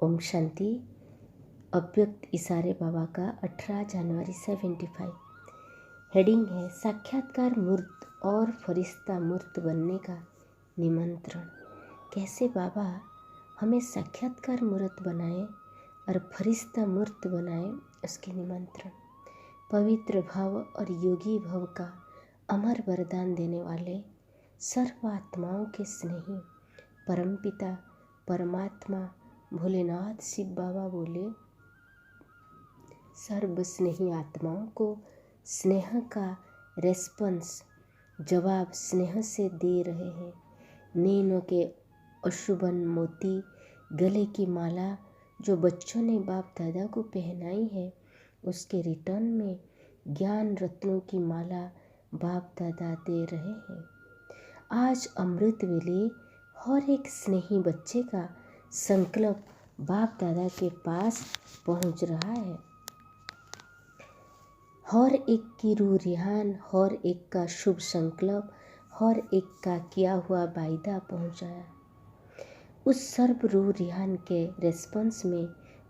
ओम शांति। अव्यक्त इशारे बाबा का 18 जनवरी 75। हेडिंग है साक्षात्कार मूर्त और फरिश्ता मूर्त बनने का निमंत्रण। कैसे बाबा हमें साक्षात्कार मूर्त बनाए और फरिश्ता मूर्त बनाए, उसके निमंत्रण। पवित्र भव और योगी भव का अमर वरदान देने वाले सर्व आत्माओं के स्नेही परमपिता परमात्मा भोलेनाथ शिव बाबा बोले, सर्व स्नेही आत्माओं को स्नेह का रेस्पॉन्स जवाब स्नेह से दे रहे हैं। नैनों के अशुभन मोती गले की माला जो बच्चों ने बाप दादा को पहनाई है, उसके रिटर्न में ज्ञान रत्नों की माला बाप दादा दे रहे हैं। आज अमृत वेले हर एक स्नेही बच्चे का संकल्प बाप दादा के पास पहुंच रहा है। हर एक की रूह रिहान, हर एक का शुभ संकल्प, हर एक का किया हुआ वायदा पहुंचाया। उस सर्व रूह रिहान के रेस्पॉन्स में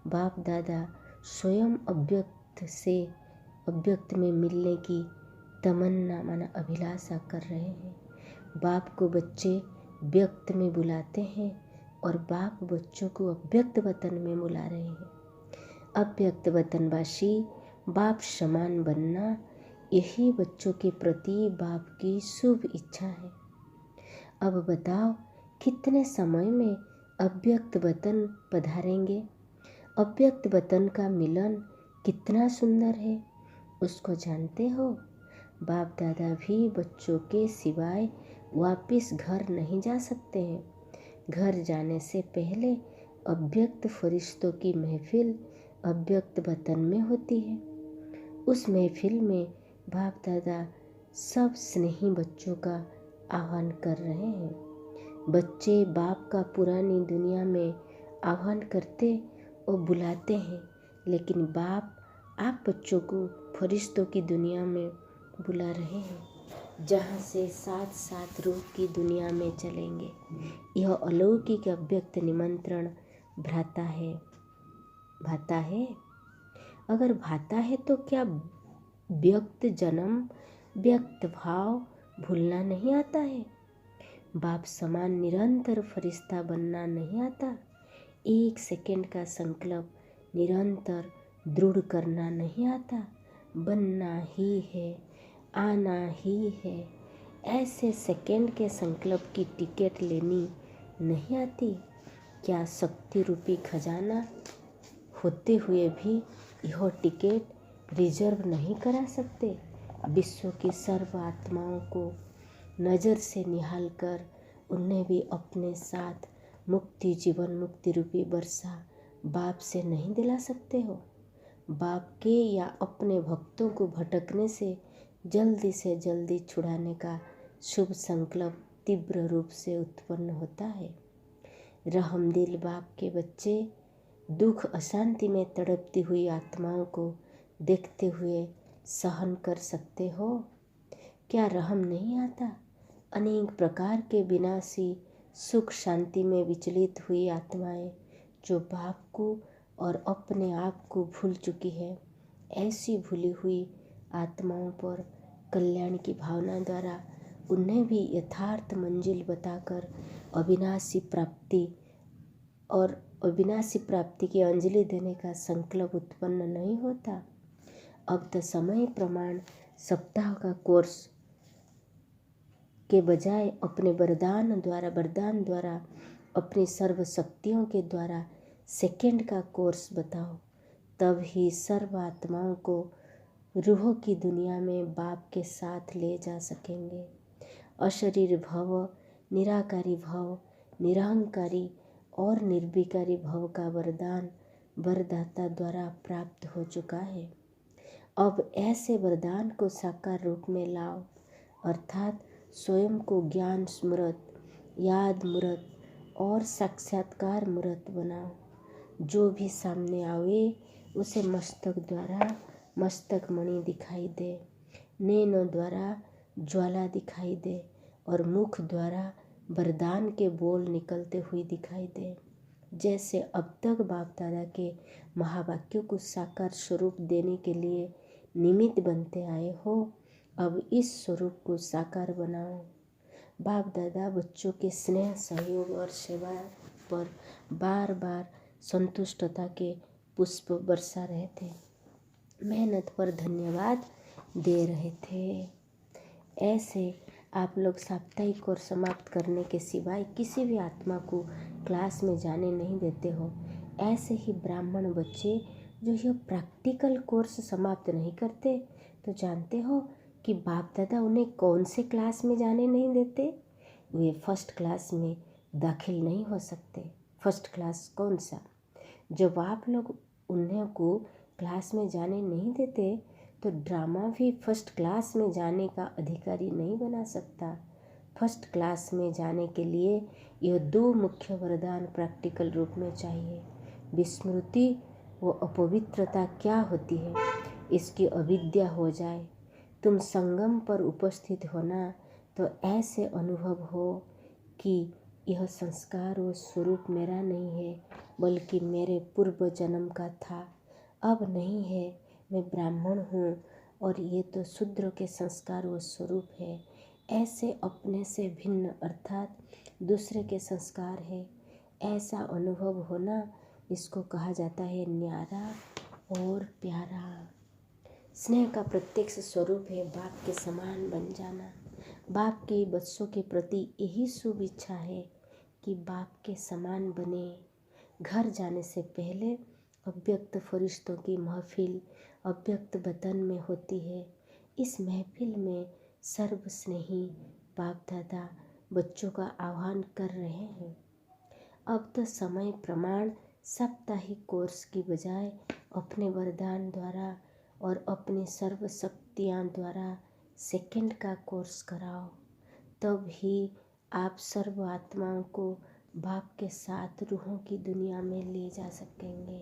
बाप दादा स्वयं अव्यक्त से अव्यक्त में मिलने की तमन्ना माना अभिलाषा कर रहे हैं। बाप को बच्चे व्यक्त में बुलाते हैं और बाप बच्चों को अव्यक्त वतन में बुला रहे हैं। अव्यक्त वतनवासी बाप समान बनना, यही बच्चों के प्रति बाप की शुभ इच्छा है। अब बताओ कितने समय में अव्यक्त वतन पधारेंगे। अव्यक्त वतन का मिलन कितना सुंदर है, उसको जानते हो। बाप दादा भी बच्चों के सिवाय वापस घर नहीं जा सकते हैं। घर जाने से पहले अव्यक्त फरिश्तों की महफिल अव्यक्त वतन में होती है। उस महफिल में बाप दादा सब स्नेही बच्चों का आह्वान कर रहे हैं। बच्चे बाप का पुरानी दुनिया में आह्वान करते और बुलाते हैं, लेकिन बाप आप बच्चों को फरिश्तों की दुनिया में बुला रहे हैं, जहाँ से साथ साथ रूह की दुनिया में चलेंगे। यह अलौकिक अव्यक्त निमंत्रण भाता है। अगर भाता है तो क्या व्यक्त जन्म व्यक्त भाव भूलना नहीं आता है? बाप समान निरंतर फरिश्ता बनना नहीं आता? एक सेकंड का संकल्प निरंतर दृढ़ करना नहीं आता? बनना ही है, आना ही है, ऐसे सेकंड के संकल्प की टिकट लेनी नहीं आती? क्या शक्ति रूपी खजाना होते हुए भी यह टिकट रिजर्व नहीं करा सकते? विश्व की सर्व आत्माओं को नज़र से निहाल कर उन्हें भी अपने साथ मुक्ति जीवन मुक्ति रूपी वर्षा बाप से नहीं दिला सकते हो? बाप के या अपने भक्तों को भटकने से जल्दी छुड़ाने का शुभ संकल्प तीव्र रूप से उत्पन्न होता है। रहमदिल बाप के बच्चे दुख अशांति में तड़पती हुई आत्माओं को देखते हुए सहन कर सकते हो? क्या रहम नहीं आता? अनेक प्रकार के विनाशी सुख शांति में विचलित हुई आत्माएं जो बाप को और अपने आप को भूल चुकी है, ऐसी भूली हुई आत्माओं पर कल्याण की भावना द्वारा उन्हें भी यथार्थ मंजिल बताकर अविनाशी प्राप्ति की अंजलि देने का संकल्प उत्पन्न नहीं होता? अब तो समय प्रमाण सप्ताह का कोर्स के बजाय अपने वरदान द्वारा अपनी सर्व शक्तियों के द्वारा सेकंड का कोर्स बताओ। तब ही सर्व आत्माओं को रूहों की दुनिया में बाप के साथ ले जा सकेंगे। अशरीर भव, निराकारी भव, निरहंकारी और निर्विकारी भव का वरदान वरदाता द्वारा प्राप्त हो चुका है। अब ऐसे वरदान को साकार रूप में लाओ, अर्थात स्वयं को ज्ञान स्मृत, याद मूर्त और साक्षात्कार मूर्त बनाओ। जो भी सामने आवे उसे मस्तक द्वारा मस्तक मणि दिखाई दे, नैनों द्वारा ज्वाला दिखाई दे और मुख द्वारा वरदान के बोल निकलते हुए दिखाई दे। जैसे अब तक बाप दादा के महावाक्यों को साकार स्वरूप देने के लिए निमित्त बनते आए हो, अब इस स्वरूप को साकार बनाओ। बाप दादा बच्चों के स्नेह, सहयोग और सेवा पर बार बार संतुष्टता के पुष्प बरसा रहे थे, मेहनत पर धन्यवाद दे रहे थे। ऐसे आप लोग साप्ताहिक कोर्स समाप्त करने के सिवाय किसी भी आत्मा को क्लास में जाने नहीं देते हो। ऐसे ही ब्राह्मण बच्चे जो यह प्रैक्टिकल कोर्स समाप्त नहीं करते, तो जानते हो कि बाप दादा उन्हें कौन से क्लास में जाने नहीं देते? वे फर्स्ट क्लास में दाखिल नहीं हो सकते। फर्स्ट क्लास कौन सा? जब आप लोग उन्हें को क्लास में जाने नहीं देते, तो ड्रामा भी फर्स्ट क्लास में जाने का अधिकारी नहीं बना सकता। फर्स्ट क्लास में जाने के लिए यह 2 मुख्य वरदान प्रैक्टिकल रूप में चाहिए। विस्मृति व अपवित्रता क्या होती है, इसकी अविद्या हो जाए। तुम संगम पर उपस्थित होना तो ऐसे अनुभव हो कि यह संस्कार व स्वरूप मेरा नहीं है, बल्कि मेरे पूर्व जन्म का था, अब नहीं है। मैं ब्राह्मण हूँ और ये तो शूद्र के संस्कार व स्वरूप है। ऐसे अपने से भिन्न अर्थात दूसरे के संस्कार है, ऐसा अनुभव होना, इसको कहा जाता है न्यारा और प्यारा। स्नेह का प्रत्यक्ष स्वरूप है बाप के समान बन जाना। बाप के बच्चों के प्रति यही शुभ इच्छा है कि बाप के समान बने। घर जाने से पहले अव्यक्त फरिश्तों की महफिल अव्यक्त वतन में होती है। इस महफिल में सर्वस्नेही बाप दादा बच्चों का आह्वान कर रहे हैं। अब तो समय प्रमाण साप्ताहिक कोर्स की बजाय अपने वरदान द्वारा और अपनी सर्व शक्तियाँ द्वारा सेकंड का कोर्स कराओ, तब ही आप सर्व आत्माओं को बाप के साथ रूहों की दुनिया में ले जा सकेंगे।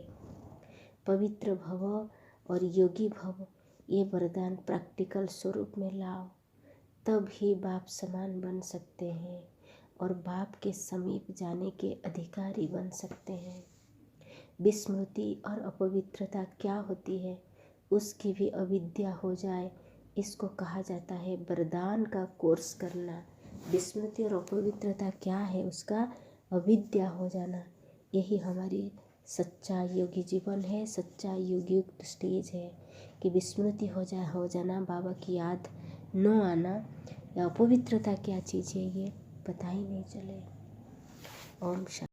पवित्र भव और योगी भव, ये वरदान प्रैक्टिकल स्वरूप में लाओ, तब ही बाप समान बन सकते हैं और बाप के समीप जाने के अधिकारी बन सकते हैं। विस्मृति और अपवित्रता क्या होती है, उसकी भी अविद्या हो जाए, इसको कहा जाता है वरदान का कोर्स करना। विस्मृति और अपवित्रता क्या है, उसका अविद्या हो जाना, यही हमारी सच्चा योगी जीवन है, सच्चा योगी युक्त स्टेज है कि विस्मृति हो जाना, बाबा की याद न आना, या अपवित्रता क्या चीज़ है ये पता ही नहीं चले। ओम शांति।